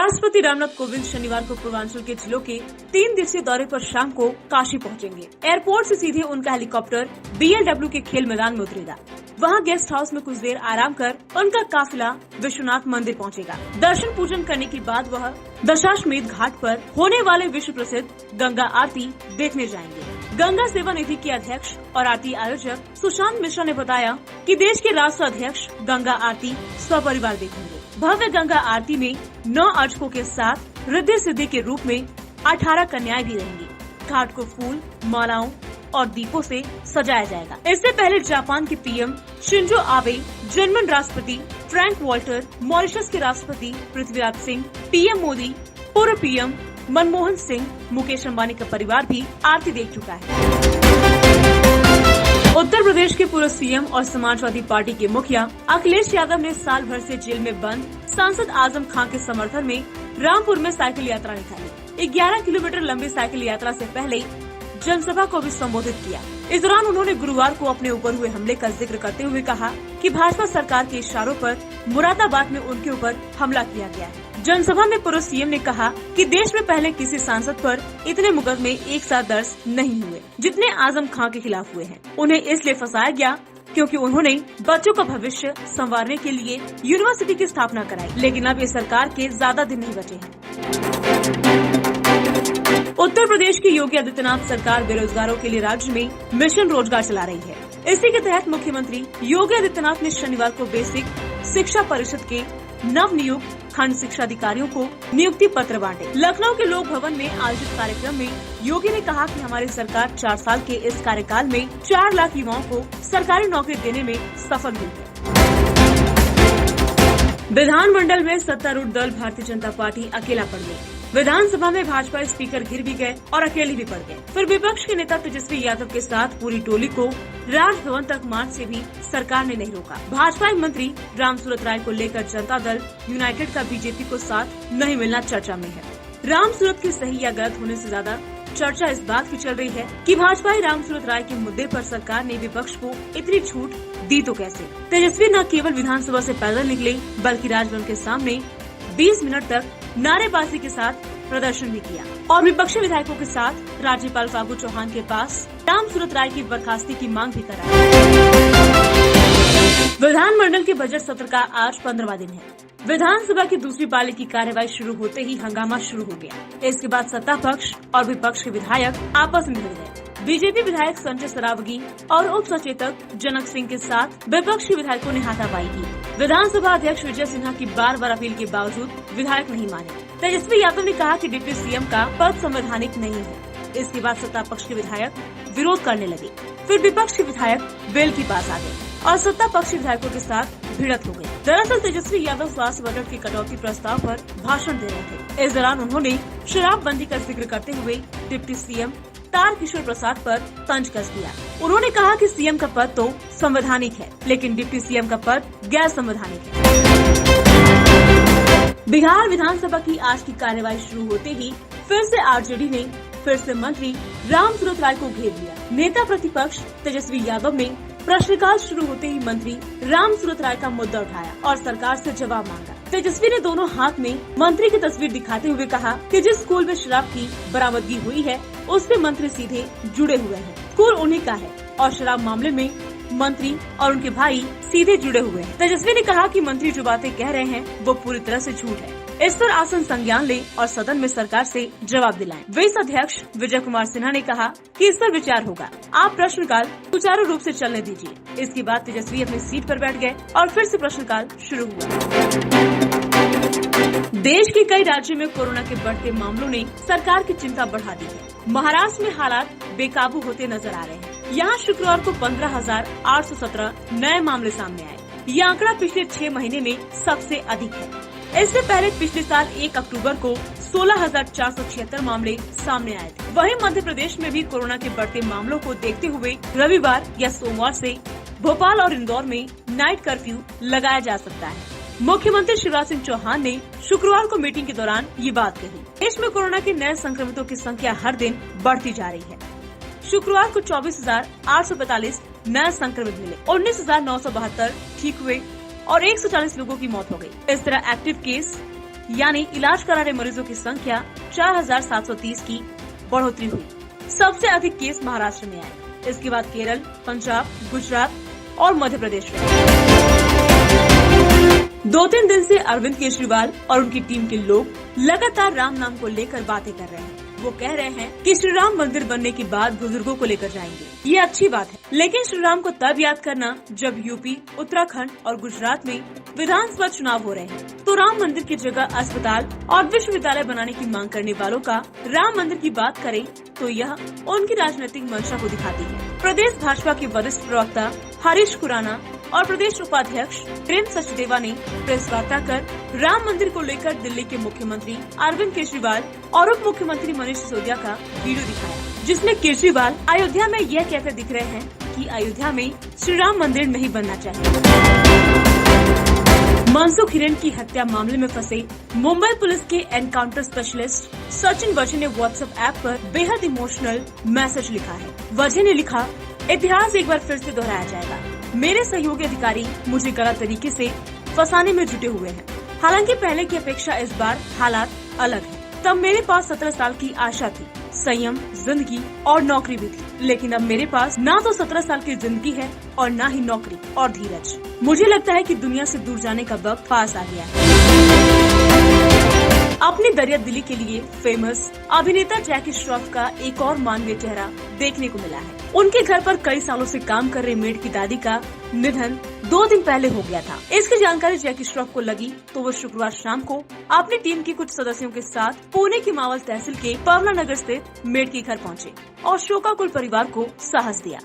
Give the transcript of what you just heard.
राष्ट्रपति रामनाथ कोविंद शनिवार को पूर्वांचल के जिलों के 3 दिवसीय दौरे पर शाम को काशी पहुंचेंगे। एयरपोर्ट से सीधे उनका हेलीकॉप्टर BLW के खेल मैदान में उतरेगा। वहां गेस्ट हाउस में कुछ देर आराम कर उनका काफिला विश्वनाथ मंदिर पहुंचेगा। दर्शन पूजन करने के बाद वह दशाश्वमेध घाट पर होने वाले विश्व प्रसिद्ध गंगा आरती देखने जाएंगे। गंगा सेवा निधि के अध्यक्ष और आरती आयोजक सुशांत मिश्रा ने बताया कि देश के राष्ट्र अध्यक्ष गंगा आरती सपरिवार देखेंगे। भव्य गंगा आरती में 9 अर्चकों के साथ रिद्धि सिद्धि के रूप में 18 कन्याएं भी रहेंगी। घाट को फूल, मालाओं और दीपों से सजाया जाएगा। इससे पहले जापान के पीएम शिंजो आबे, जर्मन राष्ट्रपति फ्रैंक वॉल्टर, मॉरिशस के राष्ट्रपति पृथ्वीराज सिंह, पीएम मोदी, पूर्व पीएम मनमोहन सिंह, मुकेश अंबानी का परिवार भी आरती देख चुका है। उत्तर प्रदेश के पूर्व सीएम और समाजवादी पार्टी के मुखिया अखिलेश यादव ने साल भर से जेल में बंद सांसद आजम खान के समर्थन में रामपुर में साइकिल यात्रा निकाली। 11 किलोमीटर लंबी साइकिल यात्रा से पहले जनसभा को भी संबोधित किया। इस दौरान उन्होंने गुरुवार को अपने ऊपर हुए हमले का जिक्र करते हुए कहा कि भाजपा सरकार के इशारों पर मुरादाबाद में उनके ऊपर हमला किया गया है। जनसभा में पूर्व सीएम ने कहा कि देश में पहले किसी सांसद पर इतने मुकदमे एक साथ दर्ज नहीं हुए जितने आजम खान के खिलाफ हुए हैं। उन्हें इसलिए फंसाया गया क्योंकि उन्होंने बच्चों का भविष्य संवारने के लिए यूनिवर्सिटी की स्थापना कराई, लेकिन अब इस सरकार के ज्यादा दिन नहीं बचे हैं। उत्तर प्रदेश की योगी आदित्यनाथ सरकार बेरोजगारों के लिए राज्य में मिशन रोजगार चला रही है। इसी के तहत मुख्यमंत्री योगी आदित्यनाथ ने शनिवार को बेसिक शिक्षा परिषद के नव नियुक्त खंड शिक्षा अधिकारियों को नियुक्ति पत्र बांटे। लखनऊ के लोक भवन में आयोजित कार्यक्रम में योगी ने कहा कि हमारी सरकार 4 साल के इस कार्यकाल में 4 लाख युवाओं को सरकारी नौकरी देने में सफल हुई है। विधानमंडल में सत्तारूढ़ दल भारतीय जनता पार्टी अकेला पड़ गई। विधानसभा में भाजपा स्पीकर गिर भी गए और अकेले भी पड़ गए। फिर विपक्ष के नेता तेजस्वी यादव के साथ पूरी टोली को राजभवन तक मार्च से भी सरकार ने नहीं रोका। भाजपा मंत्री रामसूरत राय को लेकर जनता दल यूनाइटेड का बीजेपी को साथ नहीं मिलना चर्चा में है। रामसूरत की सही या गलत होने से ज्यादा चर्चा इस बात की चल रही है कि भाजपा रामसूरत राय के मुद्दे पर सरकार ने विपक्ष को इतनी छूट दी तो कैसे। तेजस्वी न केवल विधानसभा से पैदल निकले बल्कि राजभवन के सामने 20 मिनट तक नारेबाजी के साथ प्रदर्शन भी किया और विपक्षी विधायकों के साथ राज्यपाल फागू चौहान के पास रामसूरत राय की बर्खास्ती की मांग भी कराई। विधानमंडल के बजट सत्र का आज 15वां दिन है। विधानसभा की दूसरी पाली की कार्यवाही शुरू होते ही हंगामा शुरू हो गया। इसके बाद सत्ता पक्ष और विपक्ष के विधायक आपस में भिड़ गए। बीजेपी विधायक संजय सरावगी और उप सचेतक जनक सिंह के साथ विपक्षी विधायकों ने हाथापाई की। विधानसभा अध्यक्ष विजय सिन्हा की बार-बार अपील के बावजूद विधायक नहीं माने। तेजस्वी यादव ने कहा कि डिप्टी सीएम का पद संवैधानिक नहीं है। इसके बाद सत्ता पक्ष के विधायक विरोध करने लगे। फिर विपक्ष के विधायक बेल के पास आ गए और सत्ता पक्ष विधायकों के साथ भिड़त हो गई। दरअसल तेजस्वी यादव स्वास्थ्य बजट के कटौती प्रस्ताव पर भाषण दे रहे थे। इस दौरान उन्होंने शराबबंदी का जिक्र करते हुए डिप्टी सीएम तारकिशोर प्रसाद पर तंज कस दिया। उन्होंने कहा कि सीएम का पद तो संवैधानिक है, लेकिन डिप्टी सीएम का पद गैर संवैधानिक है। बिहार विधानसभा की आज की कार्यवाही शुरू होते ही फिर से आरजेडी ने फिर से मंत्री रामसूरत राय को घेर लिया। नेता प्रतिपक्ष तेजस्वी यादव ने प्रश्नकाल शुरू होते ही मंत्री रामसूरत राय का मुद्दा उठाया और सरकार से जवाब मांगा। तेजस्वी ने दोनों हाथ में मंत्री की तस्वीर दिखाते हुए कहा कि जिस स्कूल में शराब की बरामदगी हुई है उससे मंत्री सीधे जुड़े हुए हैं। स्कूल उन्हीं का है और शराब मामले में मंत्री और उनके भाई सीधे जुड़े हुए हैं। तेजस्वी ने कहा कि मंत्री जो बातें कह रहे हैं वो पूरी तरह से झूठ है। इस पर आसन संज्ञान ले और सदन में सरकार से जवाब दिलाएं। विस अध्यक्ष विजय कुमार सिन्हा ने कहा कि इस पर विचार होगा। आप प्रश्नकाल सुचारू रूप से चलने दीजिए। इसके बाद तेजस्वी अपनी सीट पर बैठ गए और फिर से प्रश्नकाल शुरू हुआ। देश के कई राज्यों में कोरोना के बढ़ते मामलों ने सरकार की चिंता बढ़ा दी है। महाराष्ट्र में हालात बेकाबू होते नजर आ रहे हैं। यहाँ शुक्रवार को 15,817 नए मामले सामने आए। ये आंकड़ा पिछले 6 महीने में सबसे अधिक है। इससे पहले पिछले साल 1 अक्टूबर को 16,476 मामले सामने आए थे। वहीं मध्य प्रदेश में भी कोरोना के बढ़ते मामलों को देखते हुए रविवार या सोमवार से भोपाल और इंदौर में नाइट कर्फ्यू लगाया जा सकता है। मुख्यमंत्री शिवराज सिंह चौहान ने शुक्रवार को मीटिंग के दौरान ये बात कही। देश में कोरोना के नए संक्रमितों की संख्या हर दिन बढ़ती जा रही है। शुक्रवार को 24,845 नए संक्रमित मिले, 19,972 ठीक हुए और 140 लोगों की मौत हो गई। इस तरह एक्टिव केस यानी इलाज करा रहे मरीजों की संख्या 4,730 की बढ़ोतरी हुई। सबसे अधिक केस महाराष्ट्र में आए, इसके बाद केरल, पंजाब, गुजरात और मध्य प्रदेश में। 2-3 दिन से अरविंद केजरीवाल और उनकी टीम के लोग लगातार राम नाम को लेकर बातें कर रहे हैं। वो कह रहे हैं कि श्री राम मंदिर बनने के बाद बुजुर्गों को लेकर जाएंगे। ये अच्छी बात है, लेकिन श्री राम को तब याद करना जब यूपी, उत्तराखंड और गुजरात में विधानसभा चुनाव हो रहे हैं। तो राम मंदिर की जगह अस्पताल और विश्वविद्यालय बनाने की मांग करने वालों का राम मंदिर की बात करें तो यह उनकी राजनीतिक मंशा को दिखाती है। प्रदेश भाजपा के वरिष्ठ प्रवक्ता हरीश खुराना और प्रदेश उपाध्यक्ष प्रेम सचदेवा ने प्रेस वार्ता कर राम मंदिर को लेकर दिल्ली के मुख्यमंत्री अरविंद केजरीवाल और उप मुख्यमंत्री मनीष सिसोदिया का वीडियो दिखाया, जिसमें केजरीवाल अयोध्या में यह कहते दिख रहे हैं कि अयोध्या में श्री राम मंदिर नहीं बनना चाहिए। मनसुख हिरेन की हत्या मामले में फंसे मुंबई पुलिस के एनकाउंटर स्पेशलिस्ट सचिन वजह ने व्हाट्सएप ऐप पर बेहद इमोशनल मैसेज लिखा है। वजह ने लिखा, इतिहास एक बार फिर से दोहराया जाएगा। मेरे सहयोगी अधिकारी मुझे गलत तरीके से फंसाने में जुटे हुए हैं। हालांकि पहले की अपेक्षा इस बार हालात अलग है। तब मेरे पास 17 साल की आशा थी, संयम, जिंदगी और नौकरी भी थी, लेकिन अब मेरे पास ना तो 17 साल की जिंदगी है और ना ही नौकरी और धीरज। मुझे लगता है कि दुनिया से दूर जाने का वक्त पास आ गया है। अपनी दरिया दिली के लिए फेमस अभिनेता जैकी श्रॉफ का एक और मानवीय चेहरा देखने को मिला है। उनके घर पर कई सालों से काम कर रहे मेड की दादी का निधन 2 दिन पहले हो गया था। इसकी जानकारी जैकी श्रॉफ को लगी तो वो शुक्रवार शाम को अपनी टीम के कुछ सदस्यों के साथ पुणे की मावल तहसील के पवना नगर स्थित मेड के घर पहुंचे और शोकाकुल परिवार को साहस दिया।